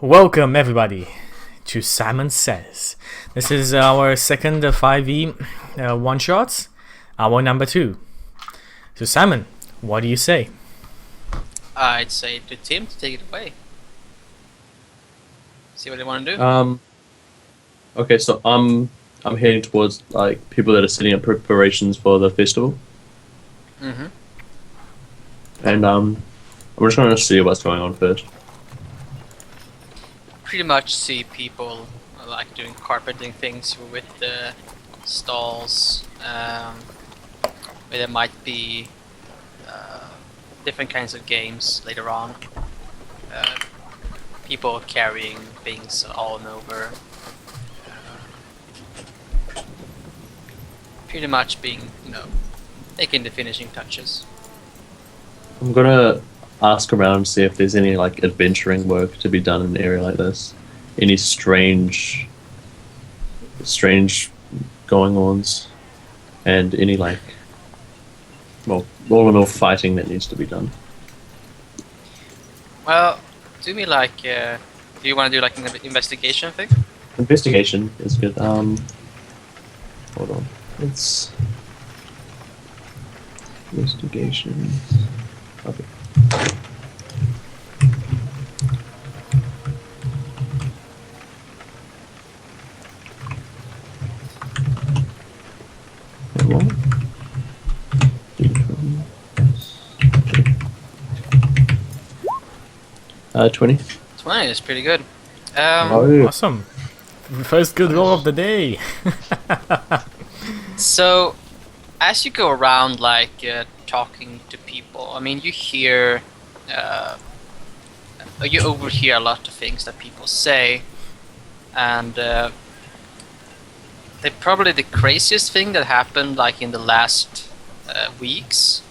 Welcome everybody to Simon Says. This is our second 5e one shots, our number 2. So Simon, what do you say? I'd say to Tim to take it away. See what they want to do. Okay, so I'm heading towards like people that are setting up preparations for the festival, Mm-hmm. and I'm just going to see what's going on first. Pretty much see people like doing carpeting things with the stalls. Where there might be different kinds of games later on. People carrying things all over. Pretty much being, making the finishing touches. I'm gonna ask around and see if there's any like adventuring work to be done in an area like this. Any strange going-ons, and any like, well, all in all fighting that needs to be done. Well, do me like, do you want to do like an investigation thing? Investigation is good. Hold on. It's investigation. Okay. Come on. 20. 20 is pretty good. Awesome. First good roll of the day. So, as you go around, like talking to people, I mean, you hear, you overhear a lot of things that people say, and probably the craziest thing that happened, like in the last weeks,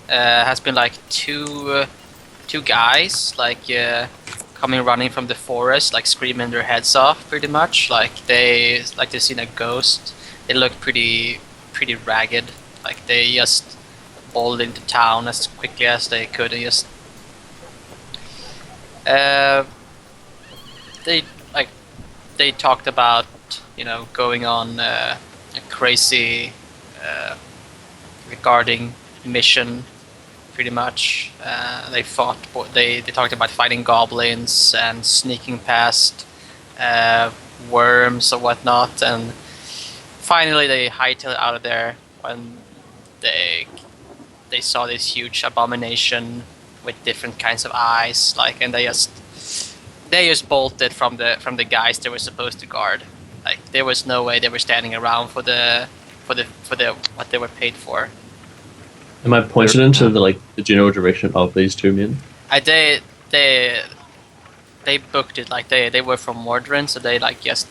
has been like two guys, like coming running from the forest, like screaming their heads off, pretty much, like they've seen a ghost. They look pretty ragged. Like they just bolted into town as quickly as they could and just they talked about going on a crazy regarding mission, pretty much. They talked about fighting goblins and sneaking past worms or whatnot, and finally they hightailed out of there when they saw this huge abomination with different kinds of eyes, like, and they just bolted from the guys they were supposed to guard. Like there was no way they were standing around for the what they were paid for. Am I pointed into the general direction of these two men? They booked it, like they were from Mordrin, so they like just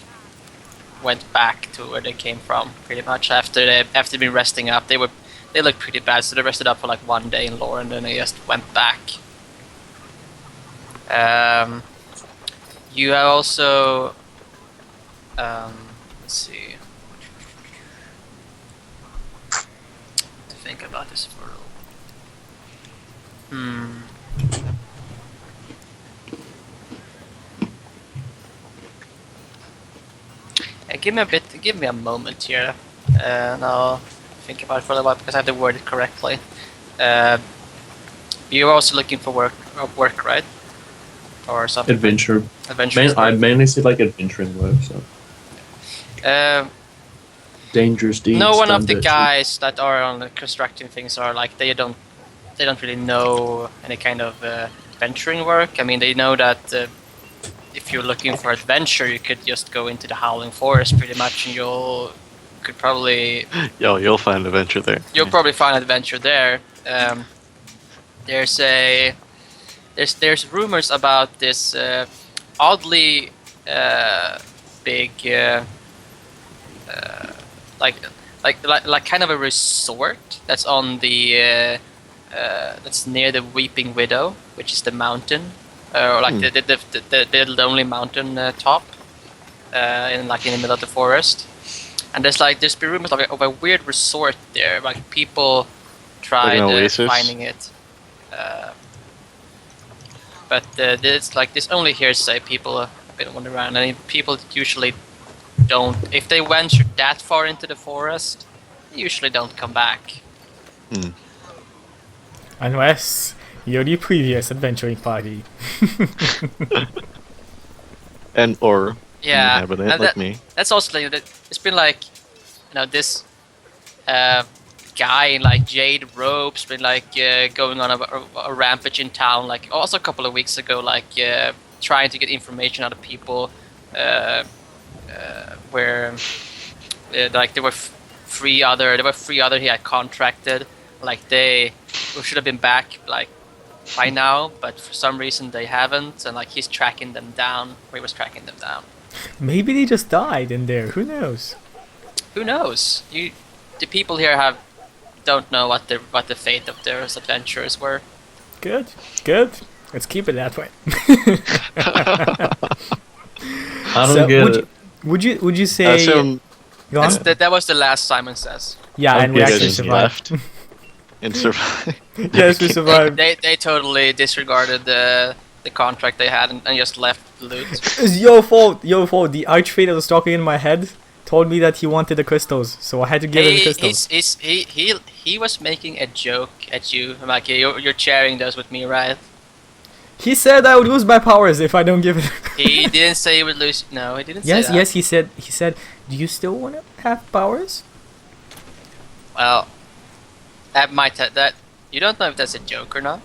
went back to where they came from, pretty much. After being resting up, they looked pretty bad, so they rested up for like 1 day in lore, and then they just went back. You have also let's see, to think about this for a little. Give me a moment here, and I'll think about it for a little while because I have to word it correctly. You're also looking for work, right? Or something? Adventure. Adventure. I mainly see like adventuring work, so. Dangerous deeds. No one of the done guys that are on the constructing things are like they don't really know any kind of adventuring work. I mean, they know that if you're looking for adventure, you could just go into the Howling Forest, pretty much, and you'll find adventure there. You'll probably find adventure there. There's rumors about this oddly big like kind of a resort that's on the that's near the Weeping Widow, which is the mountain, or like the lonely mountain top in the middle of the forest. And there's been rumors of a weird resort there. Like people tried finding it, but this like this only hearsay. People have been wandering around, and people usually don't. If they venture that far into the forest, they usually don't come back. Unless you're the previous adventuring party. And or Yeah, inhabitant and like me. that's also like, it's been like, this guy in like jade robes been like going on a rampage in town, like also a couple of weeks ago, like trying to get information out of people where like there were three other he had contracted, like they should have been back like by now, but for some reason they haven't, and like he's tracking them down, or he was tracking them down. Maybe they just died in there. Who knows? Who knows? The people here don't know what the fate of their adventurers were. Good. Good. Let's keep it that way. I don't get would it. would you say? Assume Go on? That was the last Simon Says. Yeah, and we Okay, actually just survived. left and survived. Yes, we survived. They totally disregarded the contract they had and just left the loot. It's your fault. Your fault. The archfey that was talking in my head told me that he wanted the crystals, so I had to give him the crystals. He was making a joke at you. I'm like, you're sharing those with me, right? He said I would lose my powers if I don't give it. He didn't say he would lose. No, he didn't Yes, say that. yes, he said. He said, "Do you still want to have powers?" Well, that might that you don't know if that's a joke or not.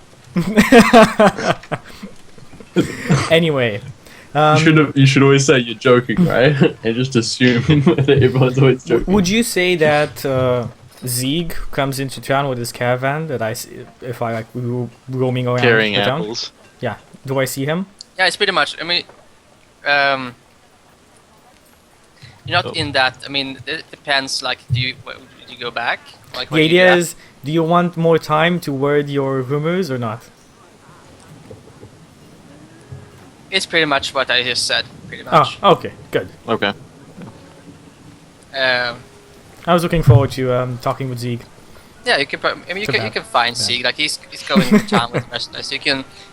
Anyway, You should always say you're joking, right? And just assume that everyone's always joking. would you say that Zeeg comes into town with his caravan? That if I like roaming around Carrying the town? apples. Yeah. Do I see him? Yeah, it's pretty much. I mean, you're not Oh. in that. I mean, it depends. Like, do you go back? Like, The when you idea get- is, do you want more time to word your rumors or not? It's pretty much what I just said. Pretty Oh, much. okay, good. Okay. I was looking forward to talking with Zeeg. Yeah, you can. I mean, you Too can. bad. You can find Yeah. Sieg. Like he's going to town with the rest of us.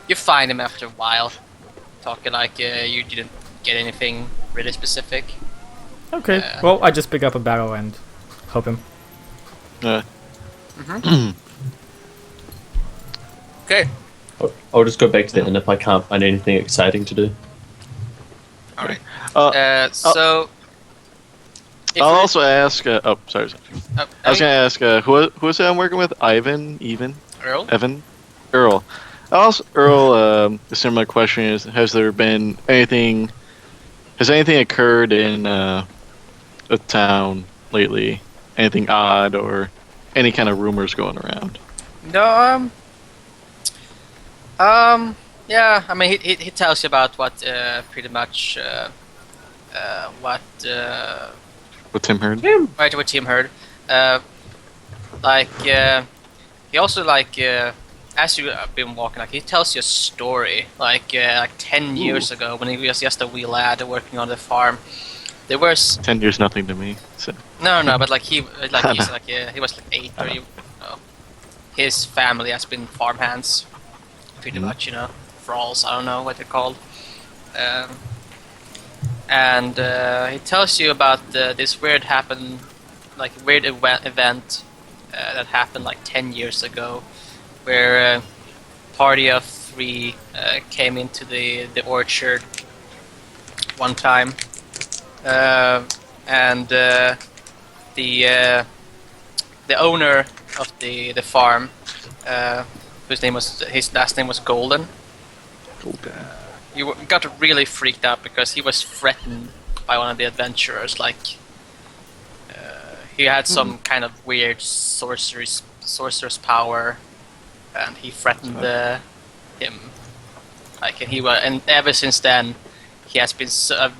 You find him after a while, talking like you didn't get anything really specific. Okay, well, I just pick up a barrel and help him. Okay. I'll just go back to the inn if I can't find anything exciting to do. All right. Uh, If I'll we- also ask. Oh, sorry. I was gonna ask who is it I'm working with? Ivan, Earl? Evan, Earl. Earl. A similar question is: Has there been anything? Has anything occurred in the town lately? Anything odd or any kind of rumors going around? No. Yeah. I mean, he tells you about what pretty much what What Tim heard? right what Tim heard. He also as you have been walking, like he tells you a story like 10 years ago when he was just a wee lad working on the farm. There was 10 years, nothing to me. So. no, but he was like 8 or his family has been farmhands, pretty much, thralls. I don't know what they're called. And he tells you about this weird event that happened like 10 years ago, where a party of 3 came into the orchard one time, and the owner of the farm, his last name was Golden. You got really freaked out because he was threatened by one of the adventurers. Like he had some kind of weird sorcerer's power, and he threatened him. And ever since then, he has been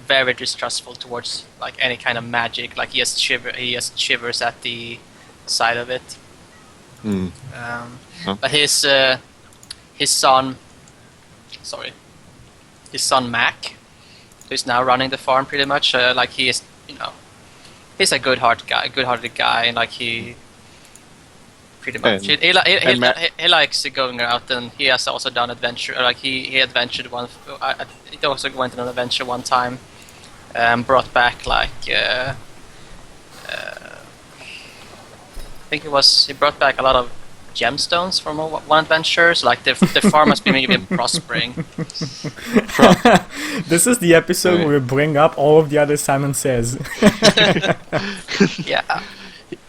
very distrustful towards like any kind of magic. Like he has shivers at the sight of it. Hmm. But his son, his son Mac, who's now running the farm pretty much. Like he is, he's a good-hearted guy, and like he pretty much. And- He Matt- he likes going out, and he has also done adventure. Like he adventured one. He also went on an adventure one time, brought back like I think he brought back a lot of gemstones from one adventure. So like the farm has been even prospering. This is the episode Right. where we bring up all of the other Simon Says. Yeah.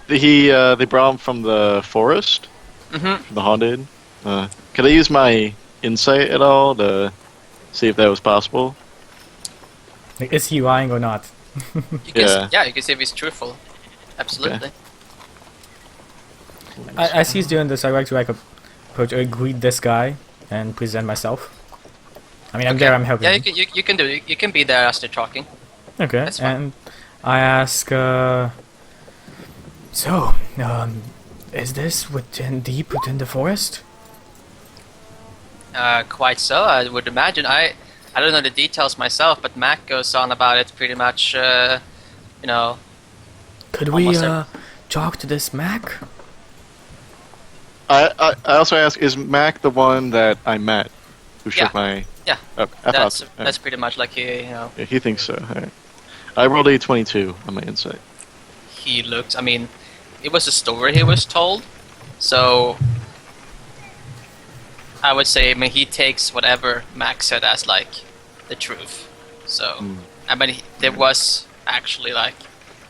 They brought him from the forest, Mhm. from the haunted. Could I use my insight at all to see if that was possible? Like, is he lying or not? You can Yeah. you can see if he's truthful. Absolutely. As he's doing this, I like to greet this guy and present myself. I mean, I'm there. I'm helping. Yeah, him. you can do it. You can be there as they're talking. Okay, That's fine. and I ask, so, is this deep within the forest? Quite so, I would imagine. I don't know the details myself, but Mac goes on about it pretty much. You know, Could we, Almost there. talk to this Mac? I also ask, is Mac the one that I met, who shook my? Yeah. Okay, I thought that's so. that's pretty much like you know. Yeah, he thinks so. Alright. I rolled a 22 on my insight. He looked. I mean, it was a story he was told, so I would say. I mean, he takes whatever Max said as like the truth. So I mean, there was actually like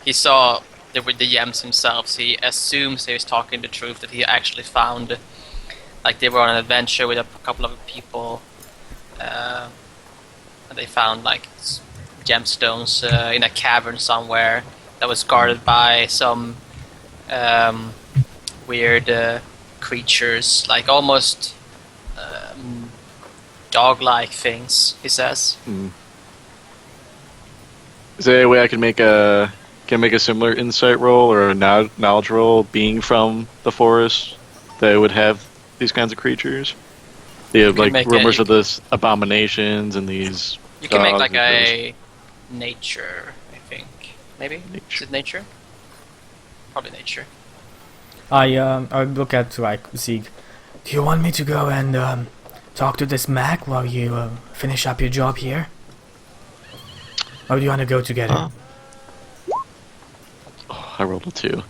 he saw there were the gems himself. So he assumes he was talking the truth. That he actually found like they were on an adventure with a couple of people. And they found like gemstones in a cavern somewhere that was guarded by some weird creatures, like almost dog-like things. He says. Is there a way I can make a similar insight roll or a knowledge roll, being from the forest, that would have these kinds of creatures? They have can like make rumors a- of this abominations and these. You can make dogs like and a nature, I think. Maybe? Is Nature. it nature? Probably nature. I look at, like, Zeke. Do you want me to go and, talk to this Mac while you, finish up your job here? Or do you want to go together? I rolled a 2. You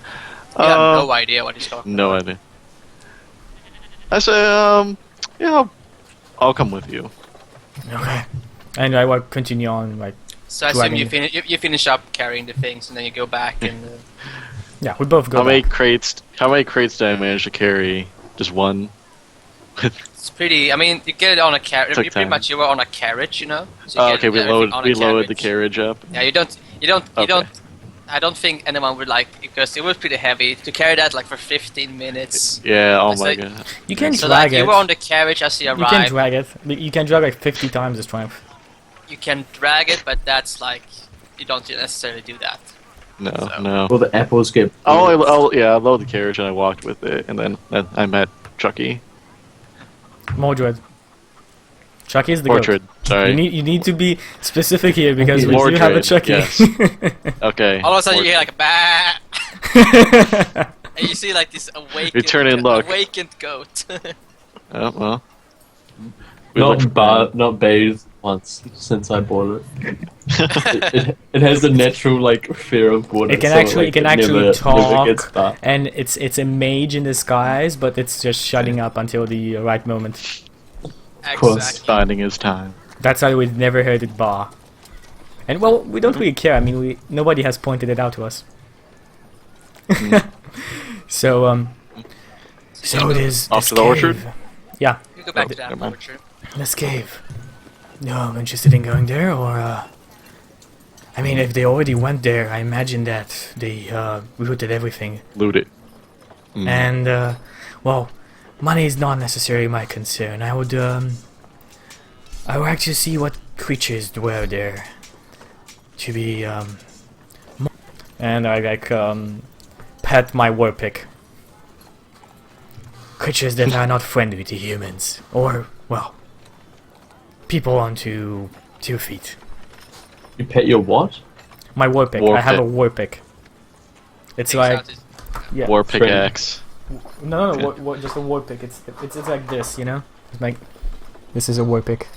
have no idea what he's talking No about. idea. I say, yeah, I'll come with you. Okay. And I will continue on, like, So I assume Dragging- you finish up carrying the things and then you go back and... yeah, we both go How many back. crates? How many crates did I manage to carry? Just one. It's pretty. I mean, you get it on a carriage. Took Pretty time. much, you were on a carriage, you know. So you Oh, get okay, we everything on a lowered the carriage up. Yeah, you don't. Okay. I don't think anyone would like because it was pretty heavy to carry that like for 15 minutes. Yeah. Oh It's my like- god. You can So drag like it. you were on the carriage as you You can arrived. drag it. You can drag like 50 times the strength. You can drag it, but that's like you don't necessarily do that. No, So- no. Will the apples get? I lowered the carriage and I walked with it, and then I met Chucky. Mordred. Chucky is the goat. Orchard. Sorry. You need to be specific here because we do Mordred, have a Chucky. yes. Okay. All of a sudden, you hear Orchard. like a bah, and you see like this awakened, Return in luck. awakened goat. Oh well. We looked for Not bathed once since I bought it. It has a natural like fear of water. It can so, actually like, it can it actually never talk, gets dark. and it's a mage in disguise, but it's just shutting up until the right moment. course. Exactly. finding his time. That's how we've never heard it bar. And well, we don't really care. I mean, nobody has pointed it out to us. So so it is Off this to the orchard? cave. Yeah, You go back to never that mind. orchard. this cave. No, I'm interested in going there, or I mean, if they already went there, I imagine that they looted everything. Loot it. And well, money is not necessarily my concern. I would like to see what creatures dwell there. To be and I like pet my war pick. Creatures that are not friendly to humans, or well, people on two feet. You pet your what? My war pick. War I have pick. a war pick. It's Takes like out his- yeah. War pickaxe. No, Okay. just a war pick. It's like this, you know. It's like this is a war pick.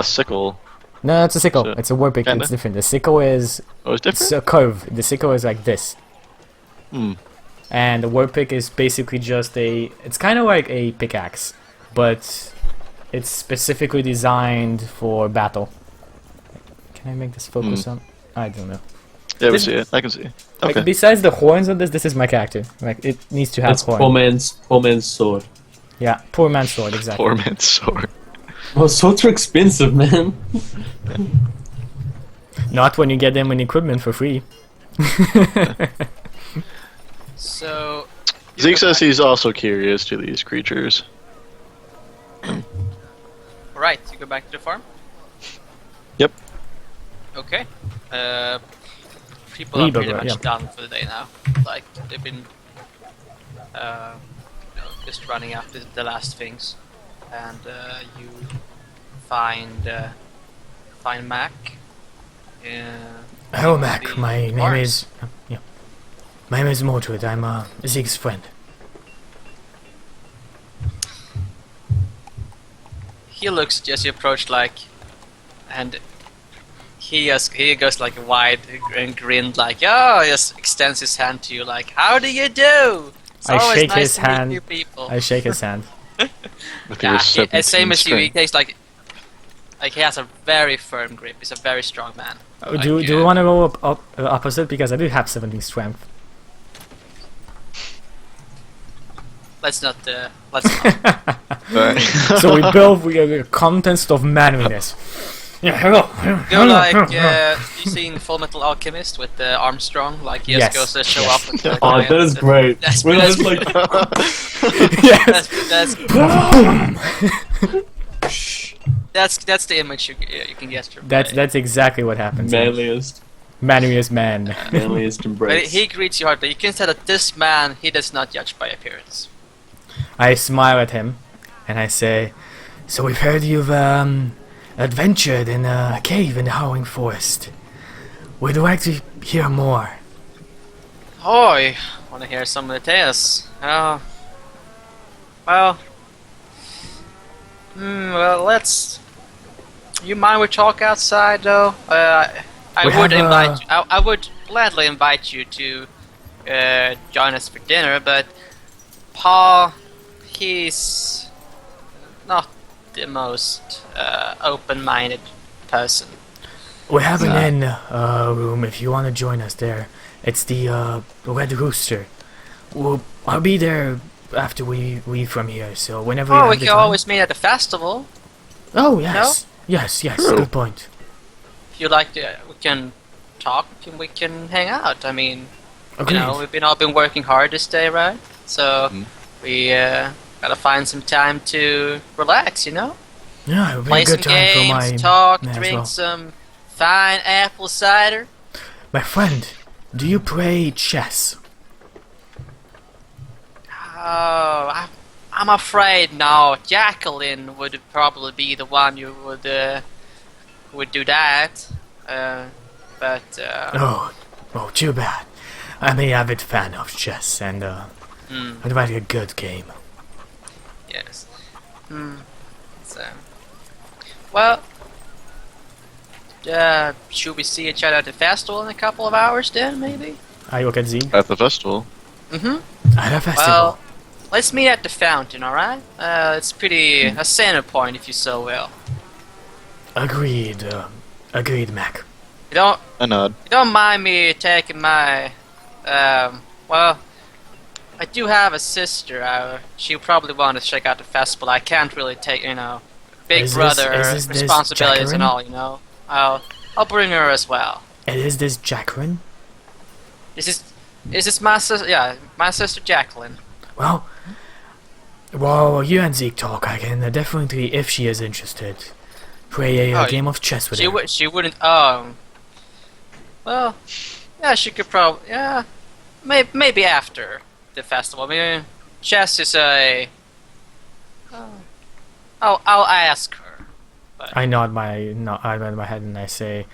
Sickle. No, it's a sickle. So, It's a war pick. kinda? It's different. The sickle is Oh, it's it's different. a curve. The sickle is like this, Hmm. and the war pick is basically just a. It's kind of like a pickaxe, but it's specifically designed for battle. Can I make this focus on? I don't know. Yeah, we This- see it. I can see. Like, Okay. besides the horns on this is my character. Like it needs to have That's horns. poor man's sword. Yeah, poor man's sword, exactly. Poor man's sword. Well, swords are expensive, man. Not when you get them in equipment for free. So. you Zeke go says back- he's also curious to these creatures. Right, you go back to the farm? Yep. Okay. People are pretty Reburger, much yeah. done for the day now. Like, they've been just running after the last things. And you find Mac. Hello, Mac. the My name farms. is. Yeah. My name is Mordred. I'm Zeke's friend. He looks as you approach and he goes like wide and grinned like, oh, just extends his hand to you like, how do you do? It's I always shake nice his to meet hand. new people. I shake his hand. With Yeah, your same 17 as you. He strength. takes like he has a very firm grip. He's a very strong man. Do Like, we want to go up opposite because I do have 17 strength. Let's not. Let's not. Alright. So we are the contents of manliness. Yeah, hello. Go like you seen Full Metal Alchemist with Armstrong. Like he just Yes, goes to show yes. up. With the Oh, that is great. That's We're that's, just like, Yes. that's the image you can get from. That's exactly what happens. manliest, Manliest man. manliest But embrace. he greets you hardly. You can tell that this man he does not judge by appearance. I smile at him, and I say, "So we've heard you've adventured in a cave in the Howling Forest. We'd like to hear more." Oh, I want to hear some of the tales. Oh, well, let's. You mind we talk outside though? I We would have, invite. I would gladly invite you to join us for dinner, but Paul, he's not the most open-minded person. We have an inn room if you want to join us there. It's the Red Rooster. I'll be there after we leave from here, so whenever you Oh, have we the can time. always meet at the festival. Oh, yes. Yes, True. good point. If you like, we can talk and we can hang out. I mean, Agreed. you know, we've all been working hard this day, right? So Mhm. we gotta find some time to relax, you know? Yeah, it'll be Play a some good time for my... games, talk, as drink well. some fine apple cider. My friend, do you play chess? Oh, I'm afraid no. Jacqueline would probably be the one you would do that. But Oh, too bad. I'm an avid fan of chess, and I'd like a good game. yes. So, well, should we see each other at the festival in a couple of hours then, maybe? I look at Zeke. At the festival. Mm-hmm. At a festival. Well, let's meet at the fountain, alright? It's pretty a center point, if you so will. Agreed. Agreed, Mac. You A nod. don't mind me taking my, well, I do have a sister. She'll probably want to check out the festival. I can't really take, you know, big Is brother this responsibilities and Jacqueline? all, you know. I'll bring her as well. And is this Jacqueline? Is this my sister? Yeah, my sister Jacqueline. Well, while you and Zeke talk, I can definitely, if she is interested, play a Oh, game of chess with her. She wouldn't. Well, yeah, she could probably. Yeah, maybe after the festival. I mean, chess is a. I'll ask her. I nod my head and I say,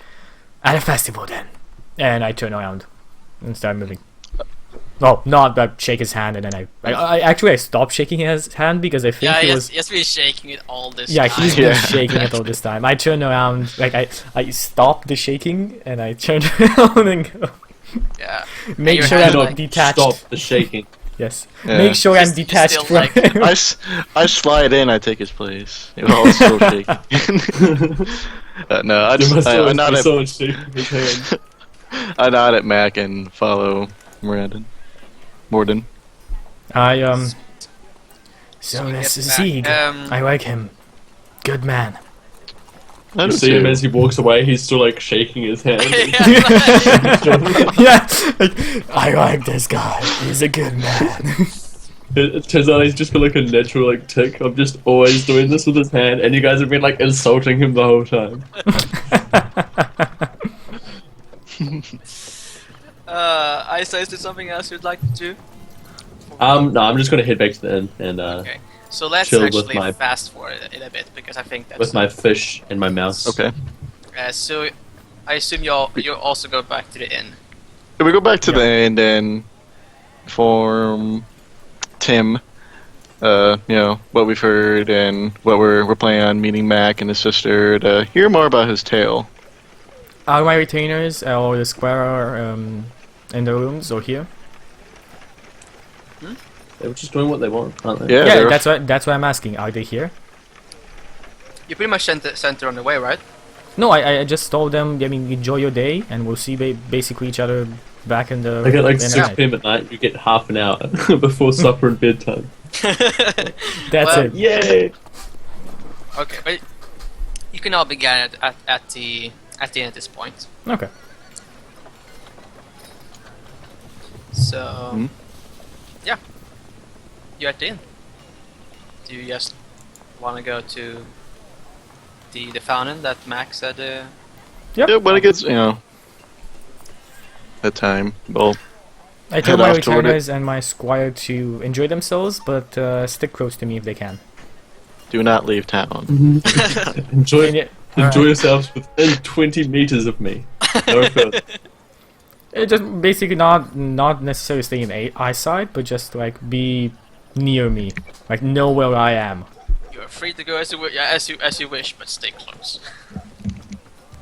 "At a festival, then." And I turn around and start moving. Well, not that shake his hand and then I actually I stopped shaking his hand because I think Yeah, he he was. has been shaking it all this Yeah, time. he's Yeah. been shaking it all this time. I turned around, like I stopped the shaking and I turned around and go, Yeah. make your sure hand, I'm like, detached. Stop the shaking. Yes, Yeah. make sure I'm Just- you detached still, from like- him. I slide in, I take his place. While it's still shaking. No, I just I nod at shaking his hand. I nod at Mac and follow Morden. I So we this get is back. Sieg. I like him. Good man. I You do see him too. as he walks away, he's still like shaking his hand. Yeah, like, I like this guy. He's a good man. It turns out he's just got like a natural like tick of just always doing this with his hand, and you guys have been like insulting him the whole time. Isa, is there something else you'd like to do? No, I'm just gonna head back to the inn and Okay. So let's chill with actually my- fast forward it a bit because I think that's with my fish and my mouse. Okay. so I assume you'll also go back to the inn. If we go back to Yeah. the end and inform Tim, what we've heard and what we're planning on meeting Mac and his sister to hear more about his tale. Are my retainers or the square in the rooms or here? They're just doing what they want, aren't they? Yeah, Yeah, they're- that's what I'm asking. Are they here? You pretty much sent her on the way, right? No, I just told them. I mean, enjoy your day, and we'll see basically each other back in the. Like at like in the 6 night. p.m. at night, you get half an hour before supper and bedtime. That's Well, it. Yay! Okay, but you can all begin at the inn at this point. Okay. So Hmm? yeah, you're at the inn. Do you just want to go to the fountain that Max said? Yep. Yeah, when it gets that time, well, I told head my off toward it. retainers and my squire to enjoy themselves, but stick close to me if they can. do not leave town. enjoy And enjoy yourselves within 20 meters of me. No further. It just basically not necessarily stay in eyesight, but just like be near me, like know where I am. You're free to go as you wish, but stay close.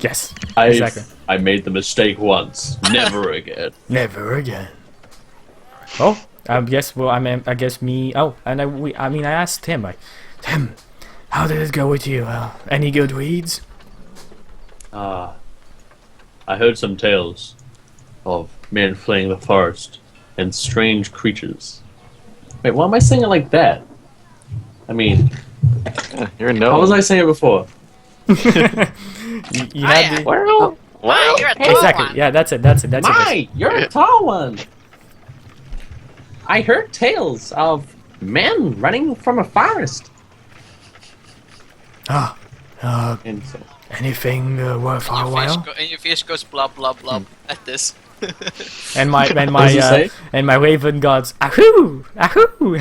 Yes, I exactly. I made the mistake once, never again. Never again. Oh, yes. Well, I guess me. Oh, and I mean, I asked Tim. Like, Tim, how did it go with you? Any good reads? I heard some tales of men fleeing the forest and strange creatures. Wait, why am I saying it like that? I mean, Yeah, you're no. how was I saying it before? You had the, Well, Wow, you're a tall exactly. one. Yeah, that's it. That's it. That's it. My, you're a tall one. I heard tales of men running from a forest. Ah, And so, anything worth our while? And your fish goes blah blah blah at this. And my What does it say? and my raven gods. Ahoo! Ahoo!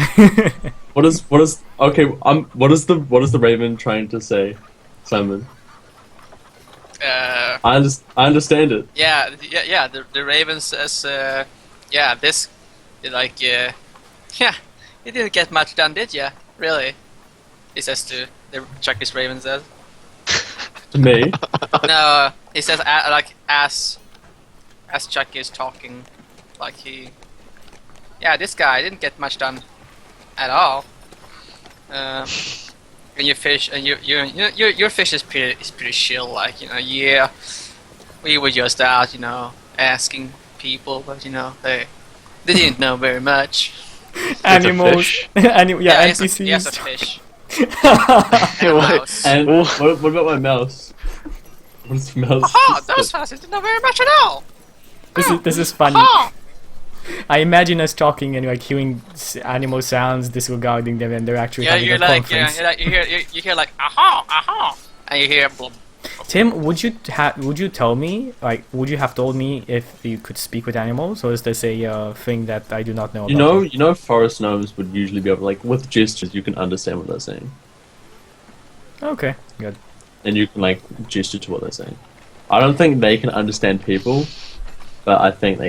what is okay? What is the raven trying to say, Simon? I understand it. Yeah. The raven says, yeah, this, like, yeah, you didn't get much done, did ya? Really? He says to the Chucky's raven says. To me, No, he says like as Chucky is talking, like yeah, this guy didn't get much done at all. And your fish, and your fish is pretty chill, like yeah, we were just out, asking people, but they didn't know very much. Animals. fish. Yeah, he has NPCs. a fish. What? Mouse. and Well- what about my mouse? What's the mouse? Oh, those fellas didn't know very much at all. This is funny. Oh, I imagine us talking and like hearing animal sounds disregarding them, and they're actually yeah, having you're a like, conference. you hear like, aha, aha, and you hear, blub. Tim, would you tell me, like, would you have told me if you could speak with animals, or is this a thing that I do not know about? You know, forest gnomes would usually be able, like, with gestures, you can understand what they're saying, Okay, good. and you can like gesture to what they're saying. I don't think they can understand people, but I think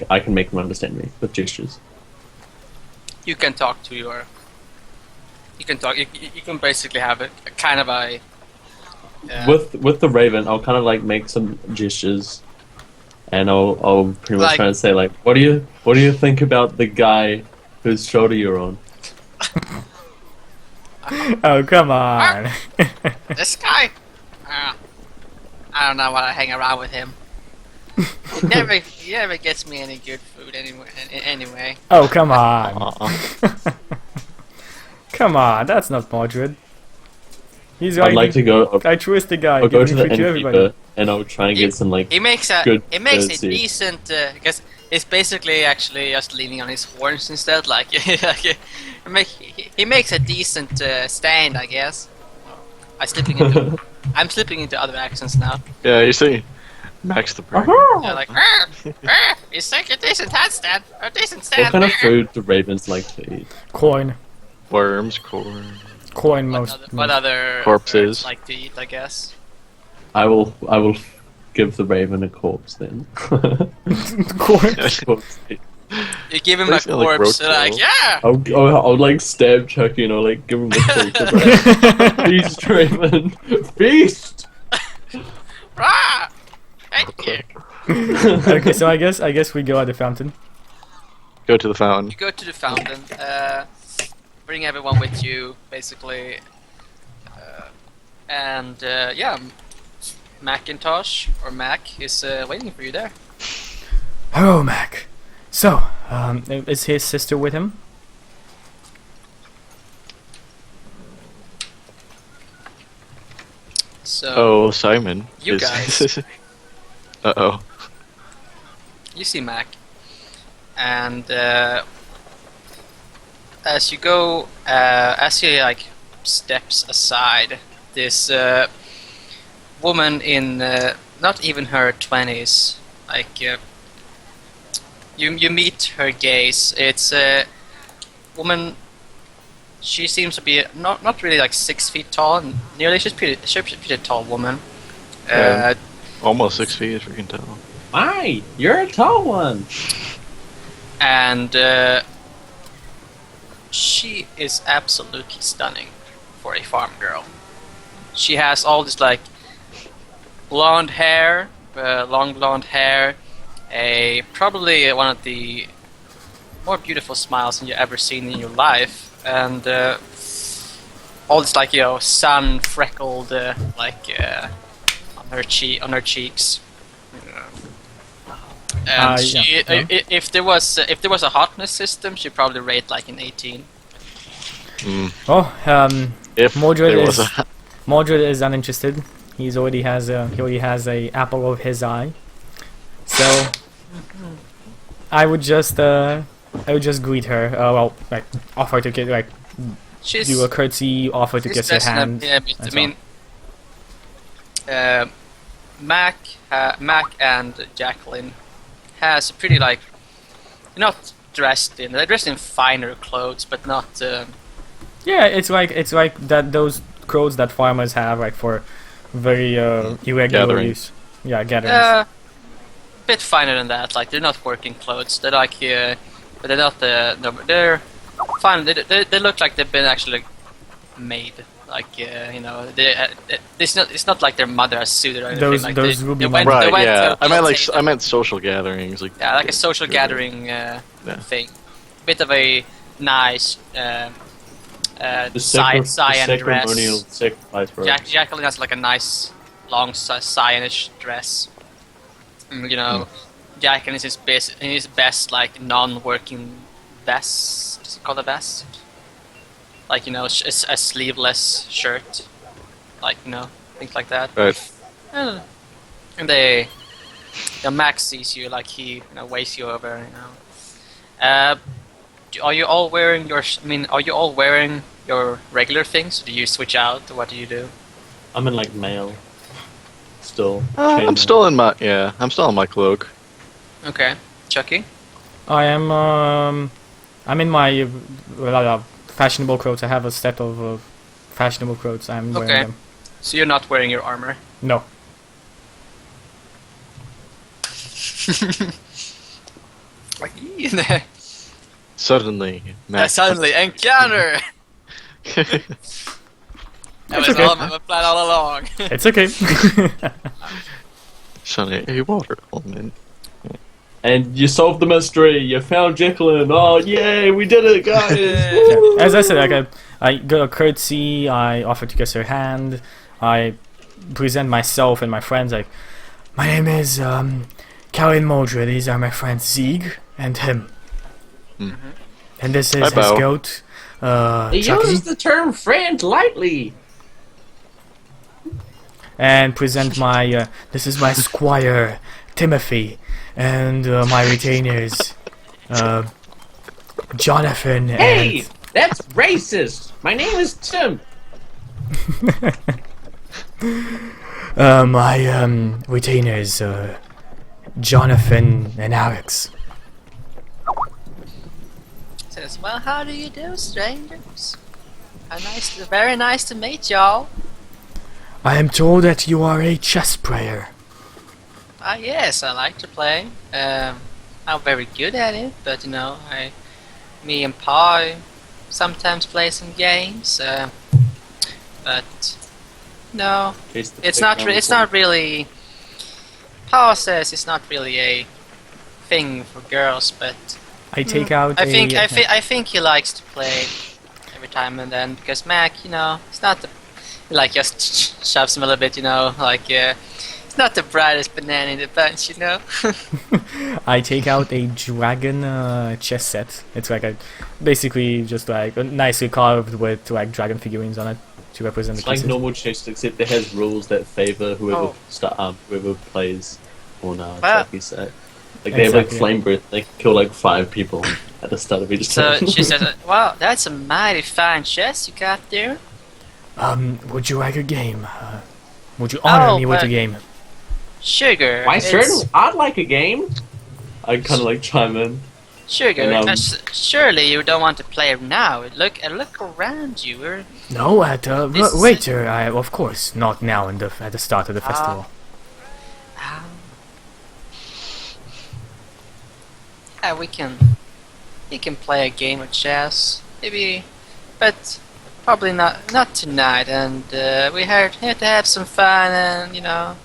I can make them understand me with gestures. You can talk to your. You can talk. You can basically have a kind of a. With the raven, I'll kind of like make some gestures, and I'll pretty much Like- try to say like, what do you think about the guy whose shoulder you're on? Oh, come on. This guy. I don't know why I hang around with him. He never gets me any good food anyway. Oh, come on. Aw. Come on, that's not Mordred. He's I'd like to go. altruistic guy. I'll go to giving the food to everybody. innkeeper, and I'll try and get some like. He makes a Good a courtesy. decent because it's basically actually just leaning on his horns instead. Like, he makes a decent stand, I guess. I'm slipping into other accents now. Yeah, you see, Max the Bird. Yeah, like, he's like a decent handstand, a decent stand. What kind of food do ravens like to eat? Corn. Worms, corn. Corn What other Corpses. birds like to eat? I guess. I will give the raven a corpse then. Corn. Corpse. You give him They a smell like corpse, roadkill. like yeah. I'll like stab Chucky and I'll like give him the corpse. Feast, raven. Feast. Rah! Thank you. Okay, so I guess we go at the fountain. Go to the fountain. You go to the fountain, bring everyone with you, basically, and yeah, Macintosh or Mac is waiting for you there. Oh, Mac. So, is his sister with him? So Oh, Simon. You guys. Uh-oh. you see Mac, and as you go, as he like steps aside, this woman in not even her 20s, like you meet her gaze. It's a woman. She seems to be not really like 6 feet tall. Nearly, she's pretty tall woman. Yeah. Almost 6 feet, if you can tell. My, you're a tall one. And she is absolutely stunning for a farm girl. She has all this like blonde hair, long blonde hair, probably one of the more beautiful smiles you've ever seen in your life, and all this like sun freckled on her cheeks. And she, yeah. if there was a hotness system, she'd probably rate like an 18. Oh, If Mordred there was is a... Mordred is uninterested. He already has a apple of his eye. So I would just greet her. Well, like offer to get She's do a courtesy, offer to she's kiss her dressed in a- hand. yeah, but, I and so mean, Mac and Jacqueline has a pretty like not dressed in. They're dressed in finer clothes, but not. Yeah, it's like that those clothes that farmers have like for very irregular Gathering. use. Yeah, gatherings. A bit finer than that. Like they're not working clothes. They're like, but they're not no, but they're fine. They look like they've been actually made. Like it's not like their mother has sued or anything. Those- like those they, ruby they went, mountains. they Right, went yeah. to I meant social gatherings. Like yeah, like a social gathering thing. Bit of a nice cyan ceremonial dress. sacrifice, bro. Jacqueline has like a nice long cyanish dress. Jacqueline is in his best like non-working vest. What's it called, a vest? Like a sleeveless shirt, like things like that. Right. And Max sees you, like he waves you over. Are you all wearing your? Are you all wearing your regular things? Do you switch out? What do you do? I'm in like mail. Still. I'm chainmail. still in my I'm still in my cloak. Okay, Chucky. I am I'm in my fashionable clothes. I have a set of fashionable clothes. I'm wearing Okay. them. So you're not wearing your armor. No. Like, Suddenly, Mac. suddenly encounter. That was okay. all my plan all along. It's okay. Suddenly, a water element. And you solved the mystery. You found Jacqueline. Oh, yay! We did it, guys! Woo! As I said, like I got a curtsy. I offered to kiss her hand. I present myself and my friends. Like, my name is Calvin Moldra. These are my friends Zieg and him. And this is I his bow. goat, He Chucky. uses the term friend lightly. And present my this is my squire Timothy, and my retainers Jonathan Hey, and that's racist. My name is Tim. my retainers Jonathan and Alex. Says, well, how do you do, strangers? Very nice to meet y'all. I am told that you are a chess player. Yes, I like to play. I'm very good at it, but you know, me and Pa sometimes play some games. But no, it's not really. Pa says it's not really a thing for girls, but I take out I think he likes to play every time and then, because Mac, you know, it's not the like just shoves him a little bit, you know, like it's not the brightest banana in the bunch, you know. I take out a dragon chess set. It's like a basically just like nicely carved with like dragon figurines on it to represent the It's like pieces. normal chess, except it has rules that favor whoever Oh. whoever plays on Well- Chucky set. Like they have like Exactly. flame breath. They kill like 5 people at the start of each So turn. she says, "Wow, that's a mighty fine chest you got there." Would you like a game? Would you honor Oh, me with a but- game? Sugar. Why it's- certainly, I'd like a game. I kind of like chime in. Sugar. And, Surely you don't want to play now. Look around you. We're No, This is- later. Of course, not now. At the start of the festival. um, yeah, we can play a game of chess, maybe, but probably not tonight. And we had to have some fun, and you know,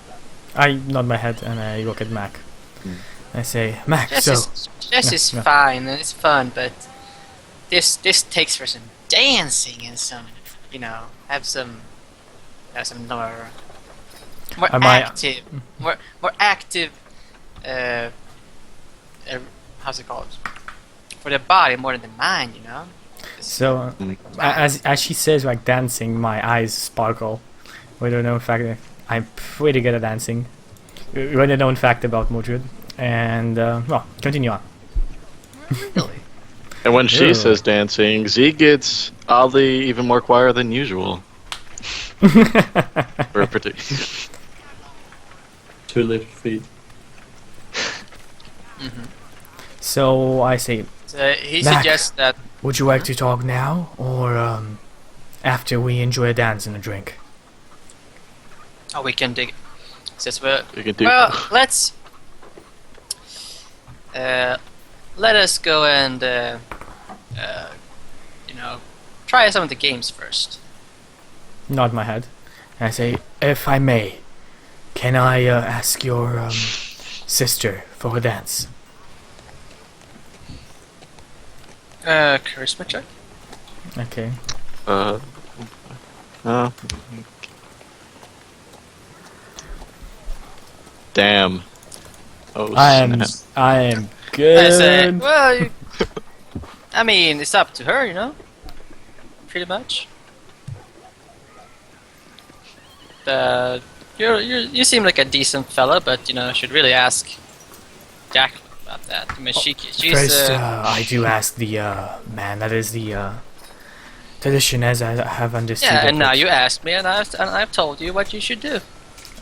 I nod my head and I look at Mac. I say, Mac, chess so is yeah. fine and it's fun, but this takes for some dancing and some, you know, have some more Am I- active, more active. How's it called? For the body more than the mind, you know. so as she says like dancing, my eyes sparkle. We don't know in fact I'm pretty good at dancing. We don't know in fact about Mordred. And well, continue on. Really? And when she Ew. says dancing, Z gets oddly even more quiet than usual. For a partic- 2 left feet. So I say, So he Mac. suggests that. would you like to talk now or after we enjoy a dance and a drink? Oh, we can dig. Says well. You can do. Well, let's. Let us go and you know, try some of the games first. Nod my head. And I say, if I may, can I ask your sister for a dance? Charisma check. Okay. Uh, damn. Oh, I am I say, good. well, I mean, it's up to her, you know. Pretty much. You seem like a decent fella, but you know, should really ask Jacqueline about that. I mean, she's First, I do ask the man. That is the tradition, as I have understood. yeah, it, and now but you asked me, and I've told you what you should do.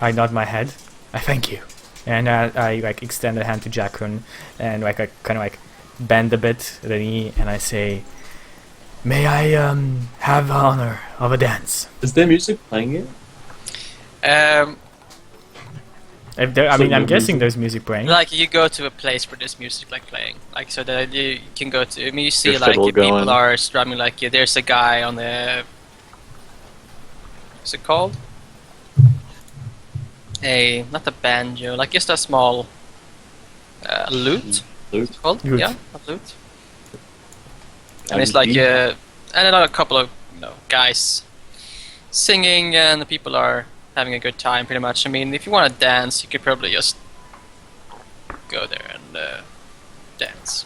I nod my head. I thank you, and I like extend a hand to Jacqueline, and like I kind of like bend a bit the knee, and I say, "May I have the honor of a dance?" Is there music playing yet? If there, I So mean, I'm no guessing music? there's music playing. Like you go to a place where there's music like playing, like so that you can go to. I mean, you see Your like fiddle people going. are strumming. Like there's a guy on the. What's it called? Not a banjo, like just a small lute. Lute? It's called? Lute. Yeah, a lute. And it's like and another couple of guys singing, and the people are having a good time. Pretty much. I mean, if you want to dance, you could probably just go there and dance.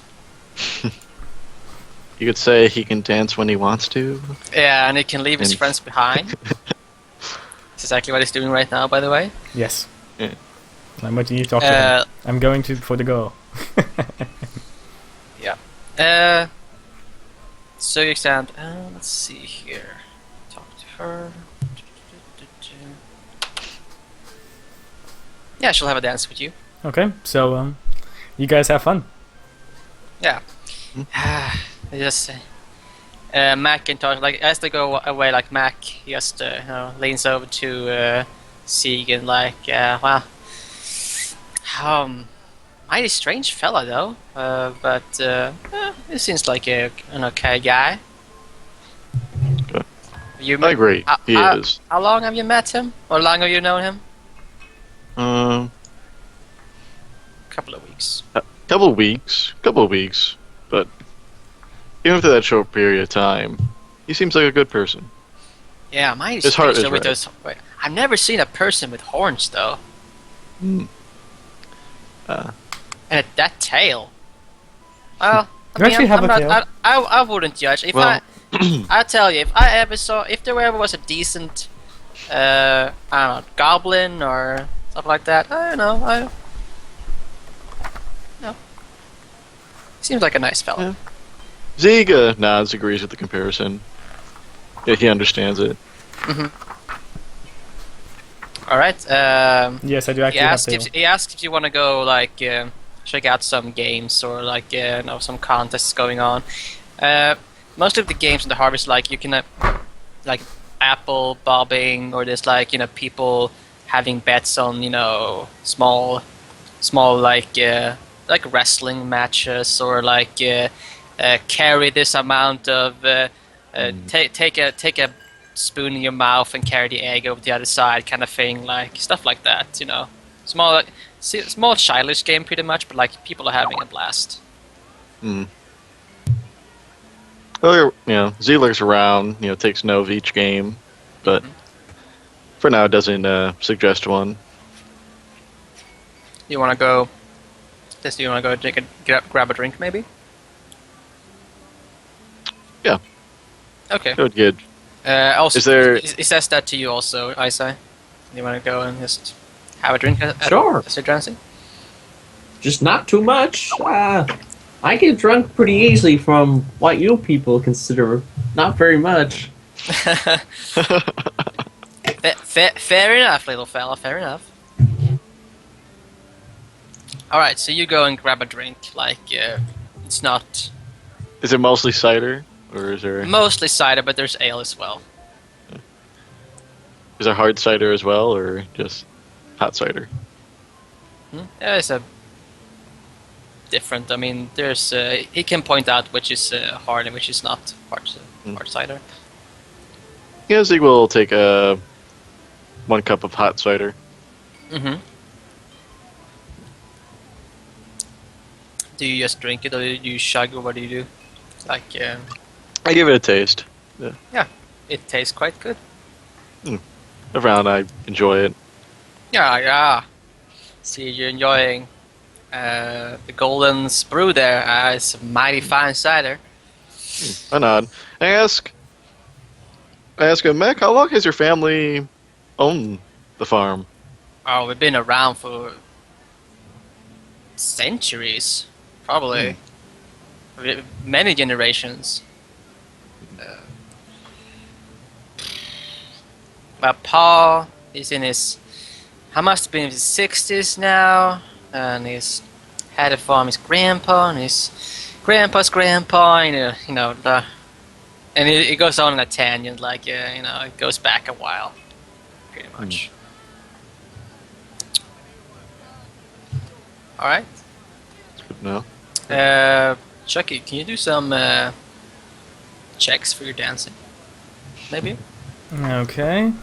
You could say he can dance when he wants to. Yeah, and he can leave his And- friends behind. That's exactly what he's doing right now, by the way. Yes. Yeah. I'm letting you talk to him. I'm going for the goal. So you stand. Let's see here. Talk to her. Yeah, she'll have a dance with you. Okay, so you guys have fun. Yeah. Just Macintosh, like as they go away, like Mac, he just leans over to Sieg and like, well, mighty strange fella though, but he seems like an okay guy. Okay. You I agree. He is. How long have you met him? Or how long have you known him? Couple of weeks. Couple of weeks, but even after that short period of time, he seems like a good person. Yeah, mighty His heart strange is though with right. those. Wait, I've never seen a person with horns though. Mm. And that tail. Well, You actually have I'm a not, tail? I wouldn't judge. If Well- I'll tell you, if there ever was a decent, I don't know, goblin or something like that, I don't know, seems like a nice fella. Yeah. Zieg nods, agrees with the comparison. Yeah, he understands it. All right. Yes, I do He actually have asked tail. if you want to go like check out some games or like some contests going on. Most of the games in the harvest, like you can like apple bobbing, or there's like people having bets on small like wrestling matches, or like carry this amount of take a spoon in your mouth and carry the egg over the other side, kind of thing, like stuff like that. Small childish game pretty much, but like people are having a blast. Mm. Well, Z looks around, takes note of each game, but for now doesn't suggest one. You want to go? Do you want to go grab a drink, maybe? Yeah. Okay. Good, good. Also, Is there- he says that to you also, Isai. You want to go and just have a drink? Sure. Mr. Drancy? Just not too much. I get drunk pretty easily from what you people consider not very much. Fair enough, little fella. Fair enough. All right, so you go and grab a drink. Like, it's not Is it mostly cider, or is there mostly cider, but there's ale as well. hard cider as well, or just hot cider? Yeah, it's a different. I mean, there's he can point out which is hard and which is not hard cider. Yeah, Zeke will take 1 cup of hot cider. Mm-hmm. Do you just drink it, or do you chug, or what do you do? Like, I give it a taste. it tastes quite good. Around, I enjoy it. Yeah. See, you're enjoying the Golden Brew there. It's a mighty fine cider. I nod. I ask him, Mac, how long has your family owned the farm? Oh, we've been around for centuries, probably many generations. My pa is in his, I must have been in his 60s now, and he's had a farm. His grandpa and his grandpa's grandpa, and it goes on in a tangent, like it goes back a while, pretty much. All right. Good to know. Chucky, can you do some checks for your dancing? Maybe. Okay.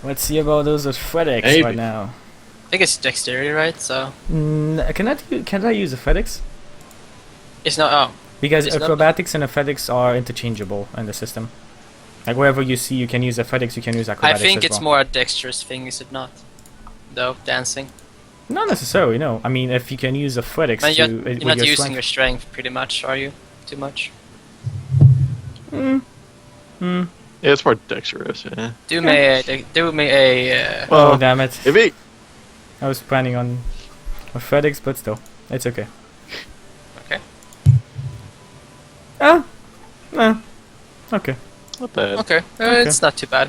Let's see about those athletics Maybe. right now. I think it's dexterity, right? So Can I use athletics? it's not. Oh, Because It's not- acrobatics and athletics are interchangeable in the system. Like wherever you see you can use athletics, you can use I acrobatics think as it's well. more a dexterous thing, is it not? Though dancing. Not necessarily, no. I mean, if you can use athletics Man, to you're with not your using strength. your strength pretty much, are you? Too much. Mm. Mm. Yeah, it's more dexterous. Yeah. Do me a. Oh damn it! If it, I was planning on athletics, but still, it's okay. Okay. Ah, okay. not bad. Okay. Okay. It's not too bad.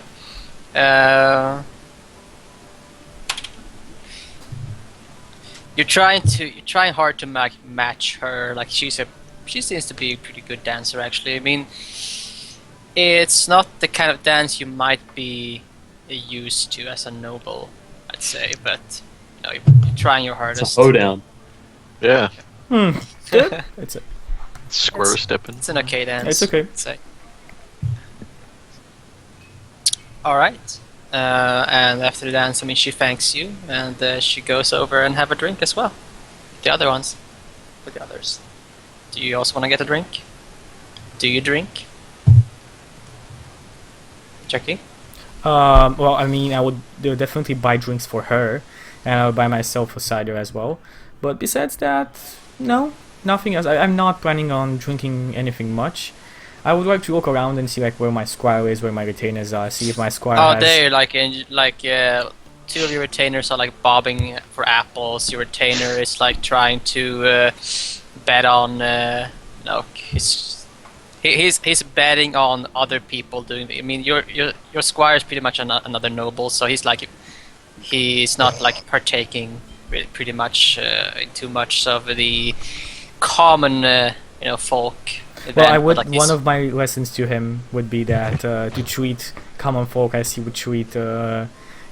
You're trying hard to match her. Like she seems to be a pretty good dancer actually. I mean, it's not the kind of dance you might be used to as a noble, I'd say, but you know, you're trying your It's hardest. a hoedown. Yeah. Hmm. Good. It's a, Square stepping. It's an okay dance. It's okay. I'd say. All right. And after the dance, I mean, she thanks you, and she goes over and have a drink as well. The other ones, with the others. Do you also want to get a drink? Do you drink? Jackie? well, I mean, I would definitely buy drinks for her, and I would buy myself a cider as well. But besides that, no, nothing else. I'm not planning on drinking anything much. I would like to look around and see like where my squire is, where my retainers are. See if my squire Oh, has. there, two of your retainers are like bobbing for apples. Your retainer is like trying to bet on. No, he's betting on other people doing. I mean, your squire is pretty much another noble, so he's not like partaking pretty much in too much of the common folk. Well, I event, would. like One of my lessons to him would be that to treat common folk as he would treat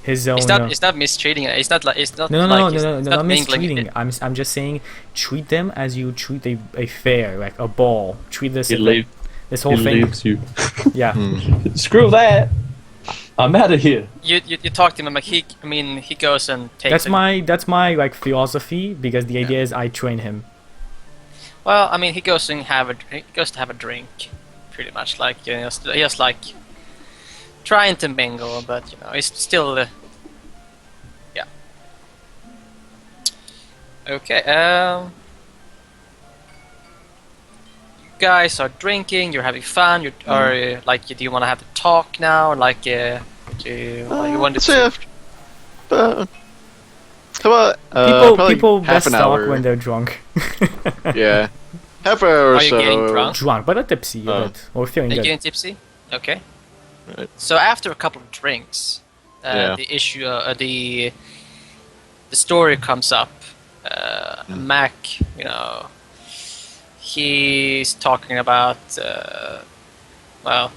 his own. It's not mistreating it. It's not like it's not. No, like, not mingling mistreating. it. I'm just saying, treat them as you treat a fair, like a ball. Treat this He, as, leave, this he whole thing. leaves you. Yeah. Hmm. Screw that! I'm out of here. You talk to him like he goes and takes. That's my like philosophy because the idea is I train him. Well, I mean, he goes to have a drink, pretty much. Like he's like trying to mingle, but you know, he's still. Yeah. Okay. You guys are drinking. You're having fun. Do you want to have a talk now? Or like, you want to? Let's say after, how about probably People half best an talk hour? when they're drunk. Yeah, half an hour or Are you so. getting drunk? Drunk, but not tipsy, Oh. but or feeling Are you good. getting tipsy? Okay. Right. So after a couple of drinks, Yeah. the issue, the story comes up. Mac, you know, he's talking about, well,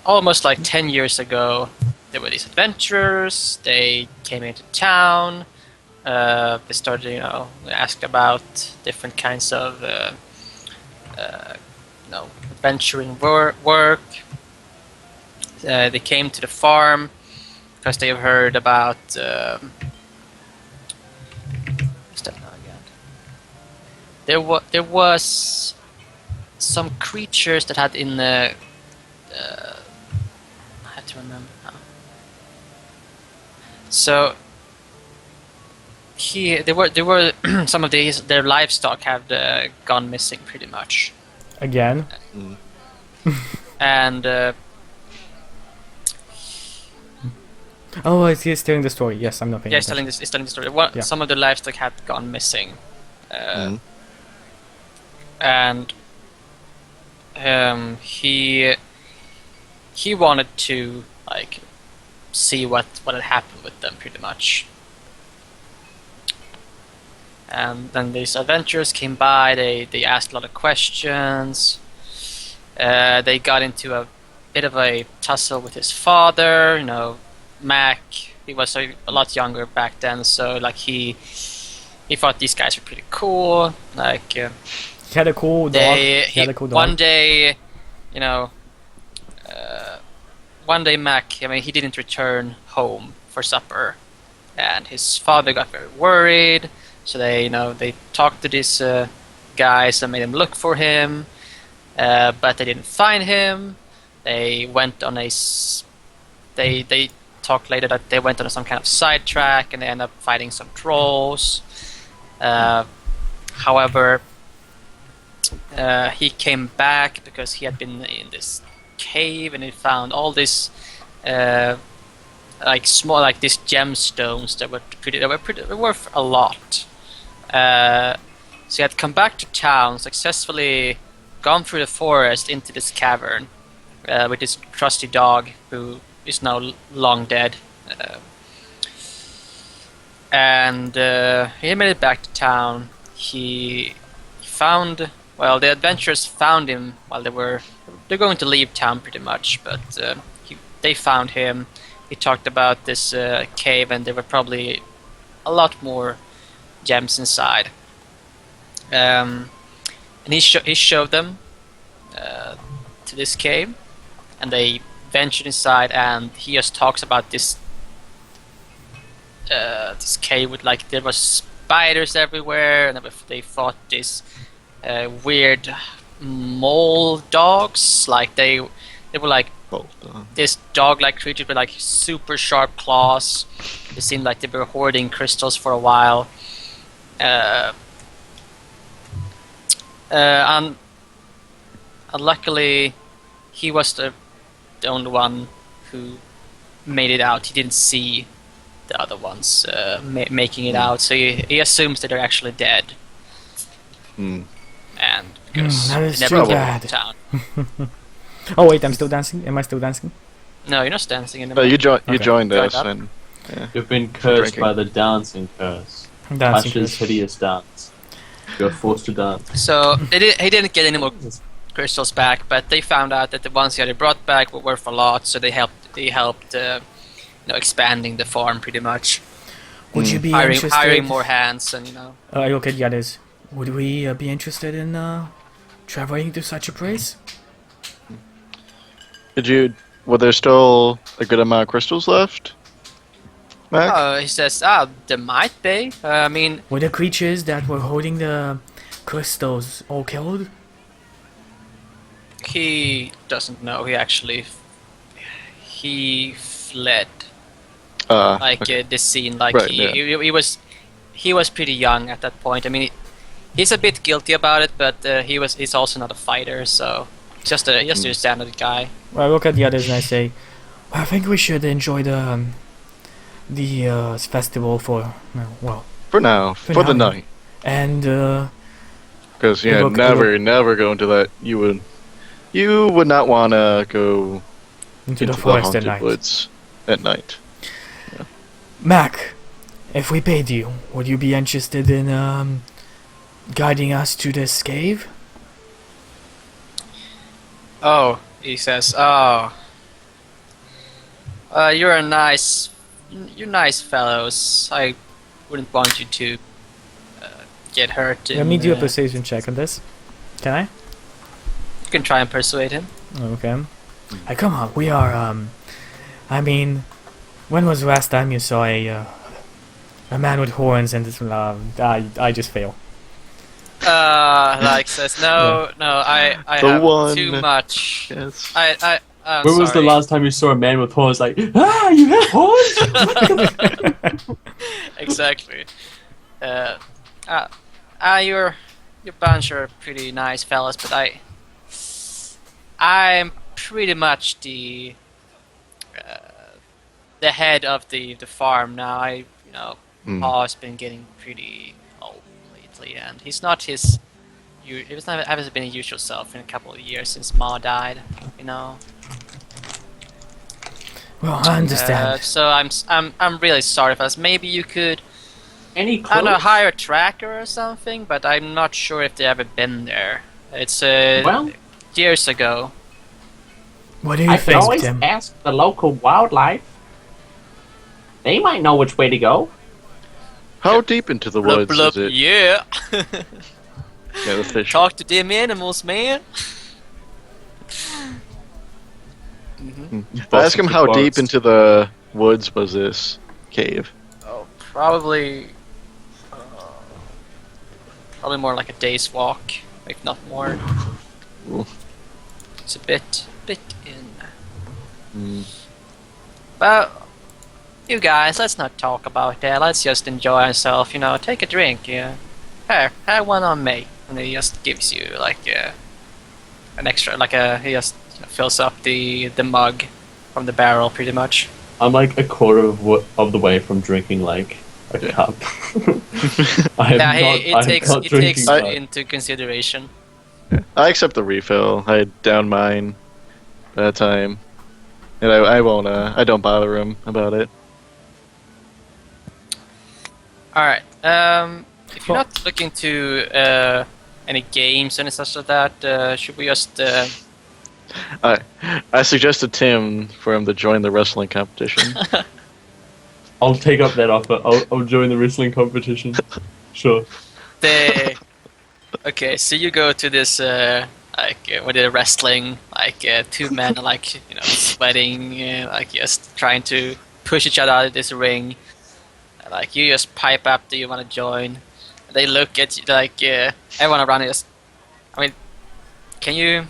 almost like 10 years ago, there were these adventurers. They came into town. They started, you know, asked about different kinds of, adventuring work. They came to the farm because they have heard about. What's that now again? There was some creatures that had in the. I have to remember now. So there were some of their livestock have gone missing pretty much, Again. and Oh, he's telling the story. Yes, I'm not paying yeah, it's attention. telling the story. Yeah. Some of the livestock had gone missing, Mhm. and he wanted to like see what had happened with them pretty much. And then these adventurers came by. They asked a lot of questions. They got into a bit of a tussle with his father. You know, Mac. He was a lot younger back then, so like he he thought these guys were pretty cool. Like He had a cool dog. He had a cool dog. one day, you know, one day Mac, I mean, he didn't return home for supper, and his father got very worried. So they talked to these guys and made them look for him, but they didn't find him. They went on they talked later that they went on some kind of sidetrack and they ended up fighting some trolls. However, he came back because he had been in this cave and he found all this these gemstones that were worth a lot. So he had come back to town, successfully gone through the forest into this cavern with this trusty dog who is now long dead. And he made it back to town. He found, well, the adventurers found him while they're going to leave town pretty much, but they found him. He talked about this cave, and there were probably a lot more gems inside. And he showed them to this cave, and they ventured inside. And he just talks about this cave with there was spiders everywhere, and they fought this weird mole dogs. Like they were like this dog-like creature with like super sharp claws. It seemed like they were hoarding crystals for a while. And luckily, he was the only one who made it out. He didn't see the other ones making it out, so he assumes that they're actually dead. And because that is they never too came bad. to town. Oh wait, I'm still dancing. Am I still dancing? No, you're not dancing anymore. No, you Okay. joined us, Joined up. and You've been cursed Drinking. by the dancing curse. Dancing. Ash's hideous dance. You're forced to dance. So he didn't get any more crystals back, but they found out that the ones he had brought back were worth a lot. So they helped expanding the farm pretty much, Would you be hiring interested? more hands, and I look at the others. Would we be interested in traveling to such a place? were there still a good amount of crystals left, Mac? he says, there might be. I mean, Were the creatures that were holding the crystals all killed? he doesn't know. He fled. Okay. This scene, like Right, he was pretty young at that point. I mean, he's a bit guilty about it, but he's also not a fighter, so he's just a standard guy. Well, I look at the others and I say, I think we should enjoy the festival for For now, for the now. night, and because It will- never go into that. You would not want to go into the into forest the at haunted night. woods at night. Mac, if we paid you, would you be interested in guiding us to this cave? Oh, he says, you're nice fellows. I wouldn't want you to get hurt. Let me do a persuasion check on this. Can I? You can try and persuade him. Okay. Come on, we are, I mean, when was the last time you saw a man with horns and this, I just fail. Says, no, I The have one- too much. Yes. I'm When was the sorry. last time you saw a man with horns like, you have horns? Exactly. Your bunch are pretty nice fellas, but I'm pretty much the head of the farm now. Pa's been getting pretty old lately, and he's not his. He hasn't been his usual self in a couple of years since Ma died. Well, I understand. So I'm really sorry for us. Maybe you could, Any I clues? don't know, hire a tracker or something, but I'm not sure if they ever been there. It's Well, years ago. What do you I can think, always Tim? ask the local wildlife. They might know which way to go. How deep into the Blub, woods blub, is it? yeah. Yeah, the fish. Talk to them animals, man. Ask him Boston how forest. deep into the woods was this cave. Oh, probably more like a day's walk, if not more. Ooh. It's a bit in. Mm. But you guys, let's not talk about that. Let's just enjoy ourselves. You know, take a drink. Yeah, here, have one on me. And he just gives you like an extra, he just fills up the mug from the barrel, pretty much. I'm like a quarter of the way from drinking like a cup. It takes much. into consideration. I accept the refill. I downed mine by that time, and I won't. I don't bother him about it. All right. If you're not looking to any games and such like that, should we just? I suggested Tim for him to join the wrestling competition. I'll take up that offer. I'll join the wrestling competition. Sure. Okay, so you go to this with the wrestling, two men are sweating, just trying to push each other out of this ring. You just pipe up, do you want to join? They look at you, everyone around is. I mean, can you?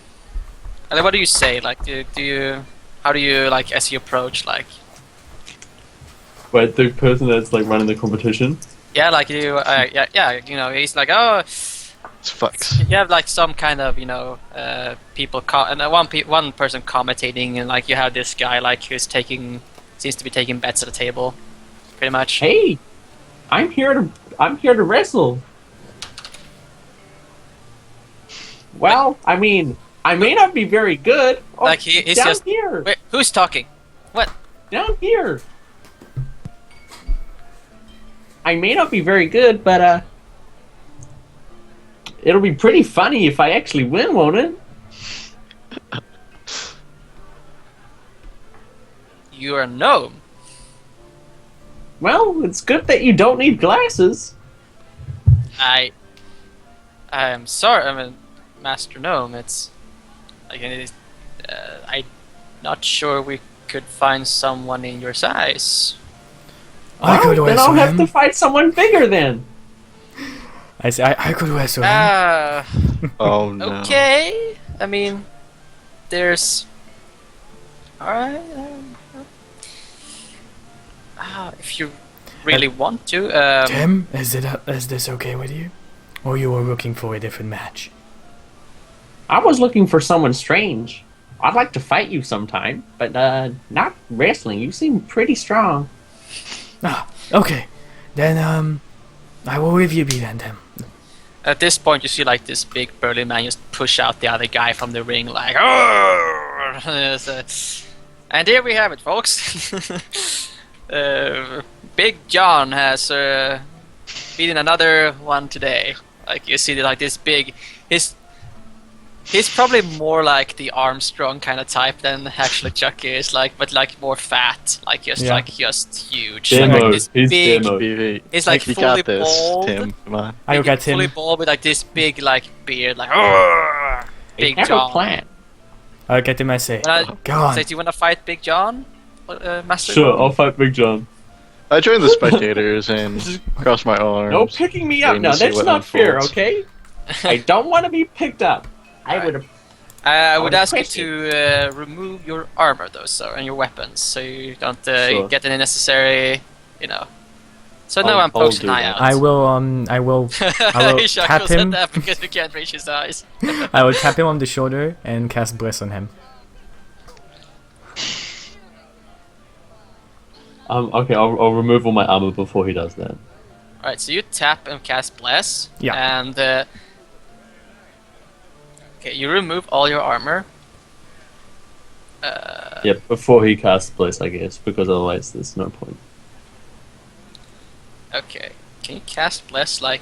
What do you say? Do you? How do you as you approach? Wait, the person that's like running the competition. Yeah, you. Yeah. You know, he's like, oh. It's fucks. You have some kind of people and one person commentating, and you have this guy who's seems to be taking bets at the table, pretty much. Hey, I'm here to wrestle. Well, I mean, I may not be very good. Oh, He's down just here. Wait, who's talking? What? Down here. I may not be very good, but it'll be pretty funny if I actually win, won't it? You're a gnome. Well, it's good that you don't need glasses. I'm sorry. I'm a master gnome. It's I'm not sure we could find someone in your size. I could then wrestle I'll have him. to fight someone bigger then. I say I could wrestle him. Oh no. Okay. I mean, there's. All right. If you really want to. Tim, is this okay with you? Or you were looking for a different match? I was looking for someone strange. I'd like to fight you sometime, but not wrestling. You seem pretty strong. Ah, okay. Then I will leave you be then, Tim. At this point, you see this big burly man just push out the other guy from the ring, "Arrgh!" And here we have it, folks. Big John has beaten another one today. You see, this big. He's probably more like the Armstrong kind of type than actually Chuck is, but more fat, just huge. Demo. This He's big. demo. BV. He's You fully got this, bald. Tim. Come on. I look at Fully Tim. bald with this big beard, "Arrgh!" Big Never John. planned. I look at him and say, go on. Say, do you want to fight Big John, Master? Sure, I'll fight Big John. I joined the spectators and crossed my arms. No picking me up. waiting to Now see that's what not fair, unfolds. okay? I don't want to be picked up. I would have. I would ask you question. to remove your armor, though, sir, and your weapons, so you don't Sure. get any necessary, So no I'll one pokes do an eye that. out. I will He tap chuckles at him. that because we can't reach his eyes. I will tap him on the shoulder and cast Bless on him. Okay, I'll remove all my armor before he does that. Alright, so you tap and cast Bless. Yeah. And okay, you remove all your armor. Yep, before he casts Bless, I guess, because otherwise there's no point. Okay. Can you cast Bless to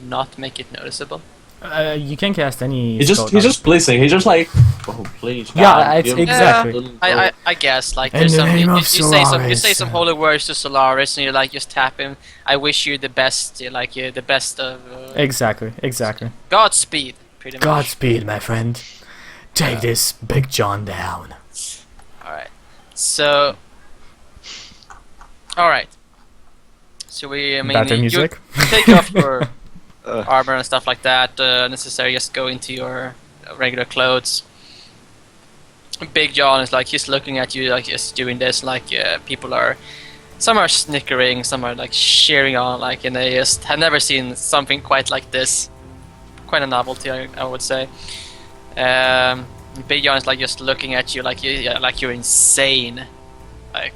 not make it noticeable? You can cast any. He's spell just blessing. He's just like, oh please. Yeah, God, it's give me exactly. a little I guess like In there's the some name you, of you say Solaris. some holy words to Solaris and you like just tap him. I wish you the best, like the best of Exactly. Godspeed, pretty much. Godspeed, my friend. Take this Big John down. All right. So. All right. So I mean, Battle you music. take off your Uh, armor and stuff like that. Necessary, just go into your regular clothes. Big John is like he's looking at you like just doing this. Like people are, some are snickering, some are like cheering on. Like and they just have never seen something quite like this. Quite a novelty, I would say. Big John is like just looking at you like you're insane. Like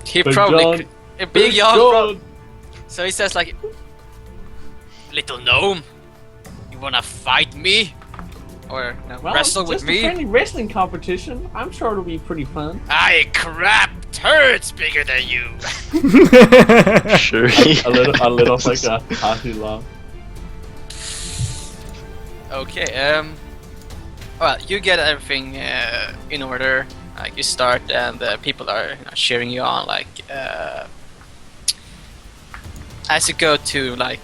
he Big probably John. Big John. John. So he says like, little gnome, you wanna fight me? Or wrestle with me? Just a friendly wrestling competition. I'm sure it'll be pretty fun. I crap turds bigger than you. sure. I lit off like a hearty laugh. Okay, well, you get everything in order. Like you start, and people are cheering you on. Like as you go to like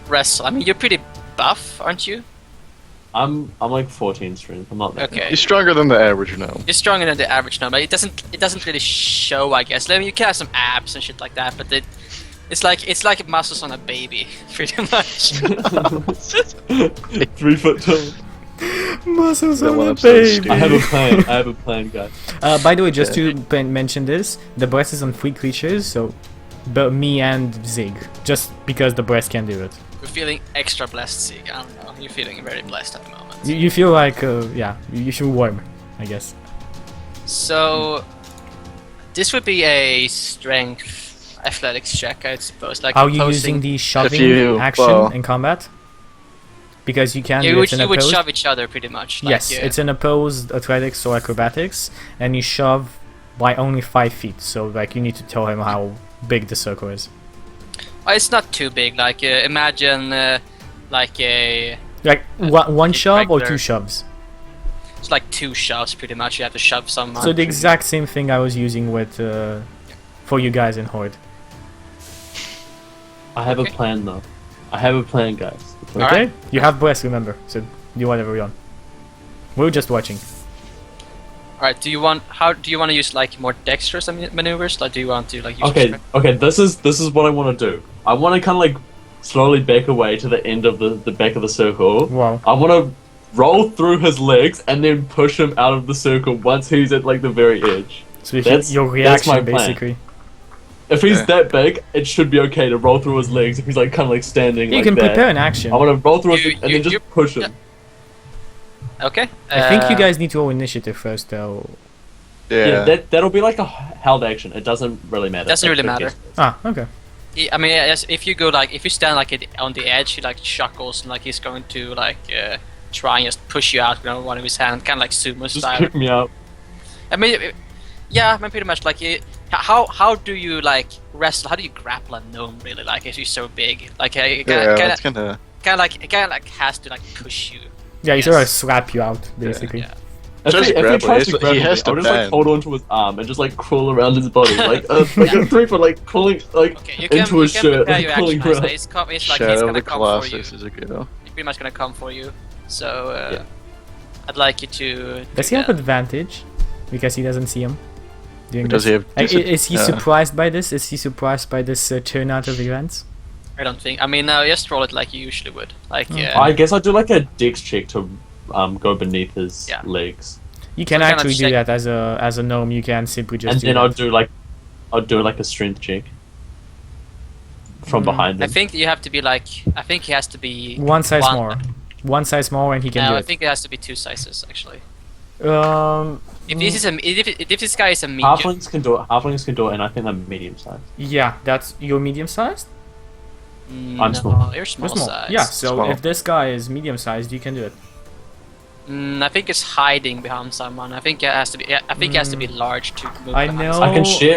wrestle. I mean, you're pretty buff, aren't you? I'm like 14 strength. I'm not that. Okay. He's stronger than the average gnome. You're stronger than the average number. It doesn't really show, I guess. I mean, you can have some abs and shit like that, but it's like muscles on a baby, pretty much. 3 foot tall. Muscles That on one a episode's baby. I have a plan, guys. By the way, just to mention this, the breast is on 3 creatures, so but me and Zig, just because the breast can do it. You're feeling extra blessed, Sig. I don't know. You're feeling very blessed at the moment. You feel like, yeah, you feel warm, I guess. So this would be a strength athletics check, I suppose. Like Are you opposing- using the shoving you- action well- in combat? Because you can You do would, it in you would opposed. shove each other pretty much. Like, Yes, yeah. it's an opposed athletics or acrobatics, and you shove by only 5 feet. So like you need to tell him how big the circle is. It's not too big. Like imagine like a Like one it's shove or regular. 2 shoves. it's like 2 shoves pretty much. You have to shove someone. So the exact same thing I was using with for you guys in Horde. I have Okay. a plan though. I have a plan, guys. Okay, Alright. you have breast, remember. So do whatever you want. We're just watching. All right. Do you want to use like more dexterous maneuvers? Like do you want to like use? your Okay, strength? okay. This is what I want to do. I want to kind of like slowly back away to the end of the back of the circle. Wow. I want to roll through his legs and then push him out of the circle once he's at like the very edge. So if That's- your that's my reaction plan. basically. If he's Yeah. that big, it should be okay to roll through his legs. If he's like kind of like standing You like can that, prepare an action. I want to roll through his You- legs and you- then just you- push him. yeah. Okay. I think you guys need to roll initiative first though. Yeah, that'll be like a held action. It doesn't really matter. Doesn't really It matter. gets- Ah, okay. I mean, yes, if you go like if you stand like on the edge, he like chuckles and like he's going to like try and just push you out with one of his hands, kind of like sumo Just style. kick me out. I mean, yeah, I mean pretty much like how do you like wrestle? How do you grapple a gnome really? Like if he's so big, like kind it's of kind of. like has to like push you. Yeah, he's Yes. gonna slap you out basically. Yeah. If Just he grab tries it. to grab He me, has to I'll just like bend. hold onto his arm and just like crawl around his body, like a 3 foot, like crawling like Okay, you can, into his you can shirt, prepare like your crawling action. around. He's like he's Shadow of gonna the come for you. Colossus is a go. He's pretty much gonna come for you. So Yeah. I'd like you to. Does he have advantage? Because he doesn't see him. Doing Does this? he have Is he yeah. surprised by this? Is he surprised by this turnout of events? I don't think. I mean, just roll it like you usually would. Like, I guess I'll do like a dex check to go beneath his Yeah. legs, You can kind of actually do check- that as a gnome. You can simply just and do then that. I'll do like a strength check from behind I him. think you have to be like. I think he has to be One size more. One size more, and he can No, do I it. think it has to be 2 sizes actually. Mm. If this guy is a medium, Halflings can do it. Halflings can do it, and I think they're medium sized. Yeah, that's you're medium sized. I'm small. You're small, You're small. size. Yeah, so Small. if this guy is medium sized, you can do it. I think it's hiding behind someone. I think it has to be. I think it has to be large to move. I behind know. someone.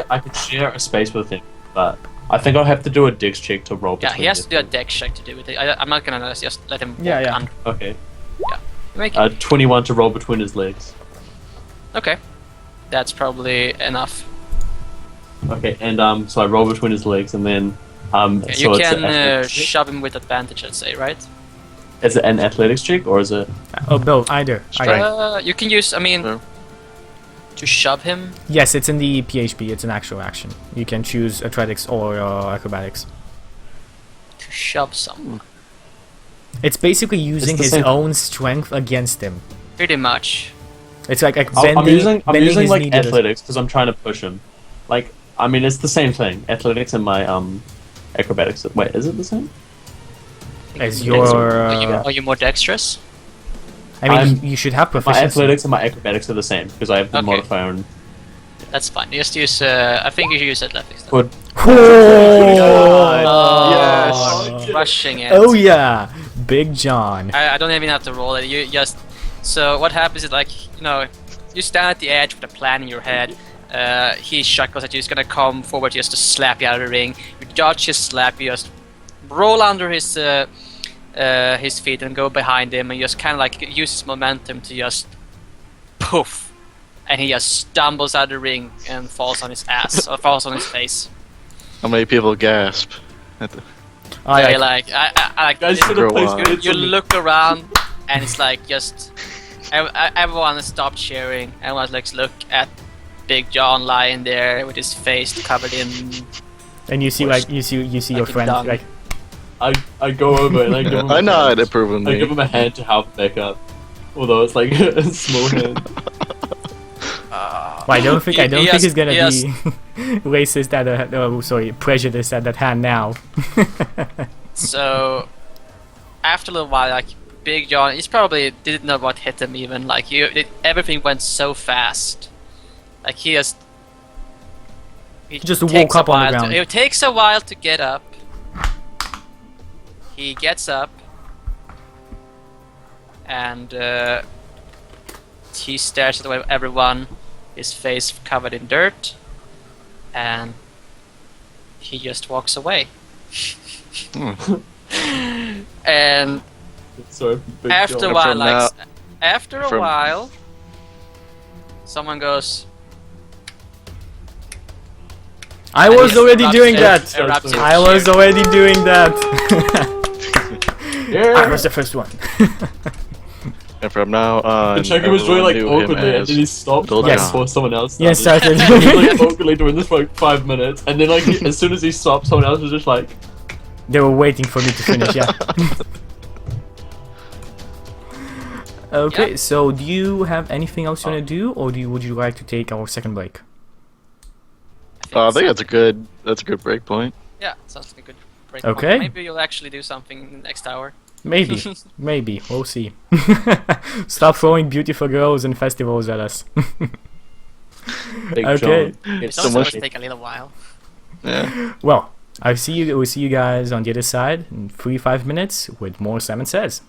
I can share a space with him, but I think I'll have to do a dex check to roll Yeah, between he has the to do a two. dex check to do it. I'm not gonna just let him walk Yeah, yeah. under. Okay. Make 21 to roll between his legs. Okay, that's probably enough. Okay, and so I roll between his legs, and then Okay, so you it's can an athletics check? shove him with advantage, I'd say, right? Is it an athletics check or is it? Oh, both, either. Strength. You can use. I mean, No. to shove him. Yes, it's in the PHP. It's an actual action. You can choose athletics or acrobatics. To shove someone. It's basically using the his same- own strength against him. Pretty much. It's like I'm bending, I'm bending using his like knee to the- athletics because I'm trying to push him. Like, I mean, it's the same thing. Athletics and my acrobatics. Wait, is it the same? As Are your. are you more dexterous? I mean, I'm- you should have My proficiency. athletics and my acrobatics are the same because I have the Okay. modifier. And That's fine. Just use. I think you should use athletics. Then. Good. Oh, Yes. rushing it. Oh yeah, Big John. I don't even have to roll it. You just. So what happens is like you stand at the edge with a plan in your head. He chuckles at you. He's gonna come forward just to slap you out of the ring. You dodge his slap. You just roll under his feet and go behind him, and just kind of like use his momentum to just poof, and he just stumbles out of the ring and falls on his ass or falls on his face. How many people gasp? At the, I They're like, like, I Guys you- should have Grow placed up. it. you look around and it's like just everyone has stopped cheering. Everyone like look at Big John lying there with his face covered in. and you see Worst. like you see your Like a friend dog. like I go over and I give him. I know how hand. to prove with I give me. him a hand to help back up. Although it's like a small hand. well, I don't think Yes, he's gonna yes. be racist at sorry, prejudiced at that hand now. So after a little while, like Big John, he's probably didn't know what hit him even. Like everything went so fast. Like he Just takes woke a up on the while to- ground. It takes a while to get up. He gets up, and he stares at everyone, his face covered in dirt, and he just walks away. And Sorry, big after John. a while, From like now- after a from- while, someone goes. I and was he already erupts doing in- that. erupts in I was cheer. already doing that. Yeah. I was the first one. And from now on, The checker was doing everyone like knew him awkwardly, and as then he stopped Little right John. before someone else started. Yes, started. And he was like awkwardly doing this for like 5 minutes, and then like as soon as he stopped, someone else was just like, They were waiting for me to finish. Yeah. Okay, Yeah. so do you have anything else you want to do, or would you like to take our second break? I think that's a good break point. Yeah, sounds like a good break. Okay. Maybe you'll actually do something in the next hour. Maybe, maybe we'll see. Stop throwing beautiful girls and festivals at us. Big Okay. John. It's so also much- gonna take a little while. Yeah. Well, we'll see you guys on the other side in 3-5 minutes with more Simon Says.